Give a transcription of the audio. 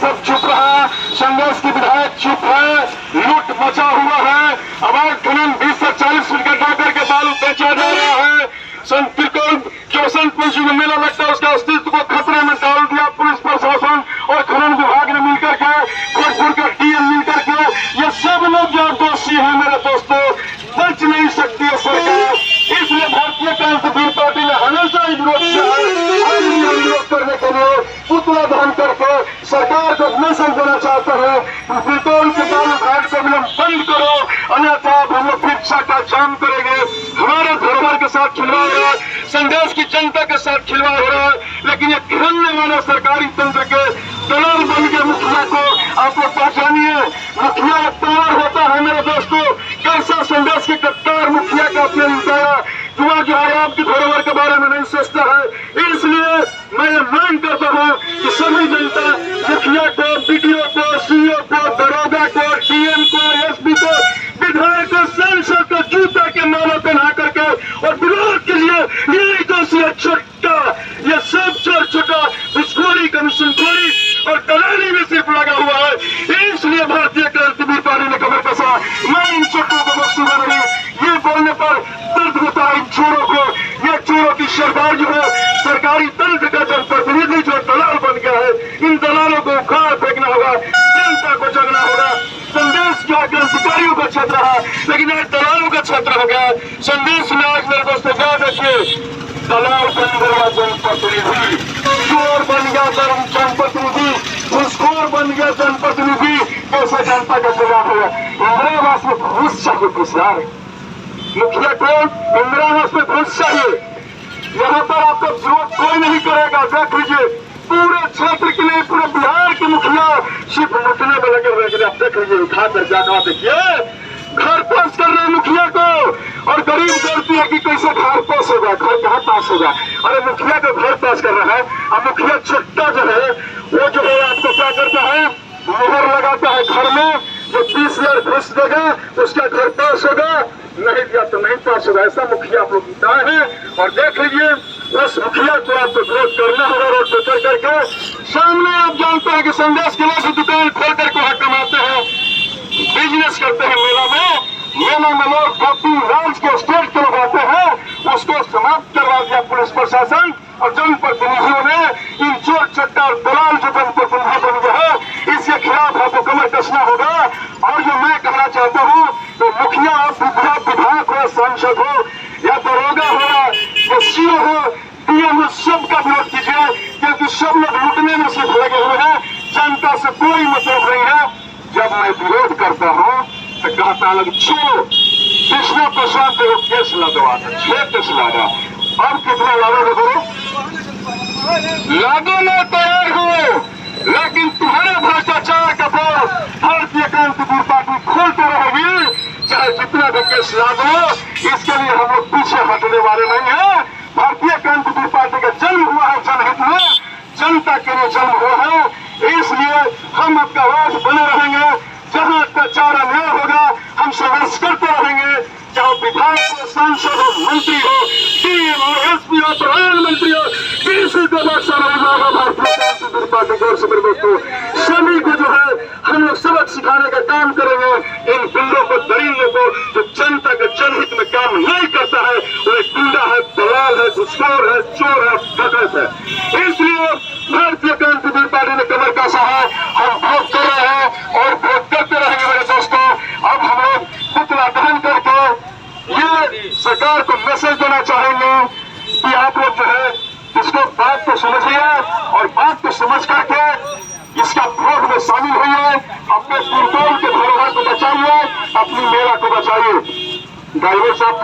सब चुप रहा, संघर्ष की विधायक चुप है, लूट मचा हुआ है, अवैध खनन 20 से 40 फीट गड्ढा करके बालू बेचा जा रहा है। त्रिकोण जो बसंत पंचमी में मेला लगता है उसका अस्तित्व को खतरे में डाल दिया पुलिस प्रशासन और खनन विभाग ने मिलकर के, गोरखपुर का डीएम मिलकर के, ये सब लोग जो दोषी है मेरे दोस्तों, बच नहीं सकती है सरकार। इसलिए भारतीय क्रांतिवीर पार्टी ने हमेशा ही विरोध किया है। विरोध करने के लिए पुतला दहन करके सरकार को मैसेज देना चाहते हैं कि त्रिकोण के बालू घाट को विलंब बंद करो, अन्यथा हम लोग फिर का जाम करेंगे। हमारे धरोहर के साथ खिलवाड़ हो रहा है, संदेश की जनता के साथ खिलवाड़ हो रहा है, लेकिन ये घिरने वाले सरकारी तंत्र के दलाल बन के मुखिया को आप लोग पहचानिए। मुखिया एक तलवार होता है मेरे दोस्तों, कैसा संदेश के कट्टर मुखिया का अपने बताया, युवा जो है आपकी धरोहर के बारे में नहीं सोचता है। इसलिए मैं ये मांग करता हूँ कि सभी जनता मुखिया को, बीडीओ को, सीओ को, दरोगा को, डीएम को, एसपी को, विधायक को, सांसद को जूता के माला पहना करके और विरोध के लिए ये दोषी छोटा, ये सब छोटा छोटा घुसखोरी, कमीशनखोरी और दलाली में सिर्फ लगा हुआ है। इसलिए भारतीय क्रांतिवीर पार्टी ने कमर कसा। मैं इन छोटों को बख्शूंगा नहीं। ये बोलने पर दर्द होता है इन चोरों को। ये चोरों की सरकार जो है, सरकारी तंत्र का जनप्रतिनिधि जो दलाल बन गया है, इन दलालों को उखाड़ फेंकना होगा, जनता को जगना होगा। संदेश जो क्रांतिकारियों का क्षेत्र है, लेकिन आज दलालों का क्षेत्र हो गया। संदेश में आज मेरे दोस्तों क्या देखिए, दलाल बन गया जनप्रतिनिधि, चोर बन गया जनप्रतिनिधि, घूसखोर बन गया जनप्रतिनिधि, कैसे जनता का जवाब होगा। इंदिरा आवास में घूस चाहिए, घुस यार मुखिया को इंदिरा आवास में घूस चाहिए। यहाँ पर आपको विरोध कोई नहीं करेगा। देख लीजिए पूरे क्षेत्र के लिए, पूरे बिहार के मुखिया सिर्फ लुटने में लगे हुए हैं। आप देख लीजिए, उठा कर जाकर देखिए, घर पास कर रहे हैं मुखिया को, और गरीब डरती है कि कैसे घर पास होगा, घर कहाँ पास होगा। अरे मुखिया को घर पास कर रहा है। अब मुखिया छुट्टा जो है वो जो है आपको क्या करता है, मोहर लगाता है घर में, जो 20,000 घुस देगा उसका घर पास होगा, नहीं दिया तो नहीं पास होगा। ऐसा मुखिया आप लोग बताए हैं। और देख लीजिए उस मुखिया को आपको विरोध करना होगा रोड पे चल करके। सामने आप जानते हैं कि संदेश के लोग दुकान खोल करके वहां कमाते हैं, बिजनेस करते हैं। मेला में लोग 2-3 राज्य के स्टेट के लोग आते हैं, उसको समाप्त करवा दिया पुलिस प्रशासन और जनप्रतिनिधियों ने। इन चोर चट्टा और दलाल जो जनप्रतिनिधि बन गए हैं, इसके खिलाफ आपको कमर कसना होगा। और जो मैं कहना चाहता हूँ, तो मुखिया विधायक हो, सांसद हो या दरोगा हो या सीओ हो, डीएम हो, सबका विरोध कीजिए, क्योंकि सब लोग लूटने में सिर्फ लगे हुए हैं, जनता से कोई मतलब नहीं है। जब मैं विरोध करता हूँ तो कहता लग छोड़ो, कृष्णा प्रसाद को केस लदवा, 6 केस लगा, अब कितना लागोगे करो, लागो में तैयार हो। लेकिन तुम्हारे भ्रष्टाचार का बोल भारतीय क्रांतिवीर पार्टी खोलते रहेगी, चाहे जितना भी केस लागो। इसके लिए हम लोग पीछे हटने वाले नहीं है। भारतीय क्रांतिवीर पार्टी का जन्म हुआ है जनहित में, जनता के लिए जन्म हुआ है। इसलिए हम आपका आवाज बने रहेंगे। जहां अत्याचार अन्याय होगा हम संघर्ष करते रहेंगे, चाहे विधायक हो, सांसद हो, मंत्री हो, डीएम हो, एसपी हो, प्रधानमंत्री हो, किसी को बख्शा नहीं जाएगा। भारतीय क्रांतिवीर पार्टी की ओर से दोस्तों सभी को जो है हम लोग सबक सिखाने का काम करेंगे। इन गुंडों को, दरिंदों को, जो जनता के जनहित में काम नहीं करता है, वो एक गुंडा है, दलाल है, घुसखोर है, चोर है, डकैत है। इसलिए भारतीय क्रांतिवीर पार्टी ने कमर कसा है। हम वोट कर रहे हैं और वोट करते रहेंगे मेरे दोस्तों। अब हम लोग पुतला दहन करके ये सरकार को मैसेज देना चाहेंगे कि आप लोग जो है इसको बात को समझिए और बात को समझ करके इसका विरोध में शामिल होइए। अपने त्रिकोण के धरोहर को बचाइए, अपनी मेला को बचाइए। ड्राइवर साहब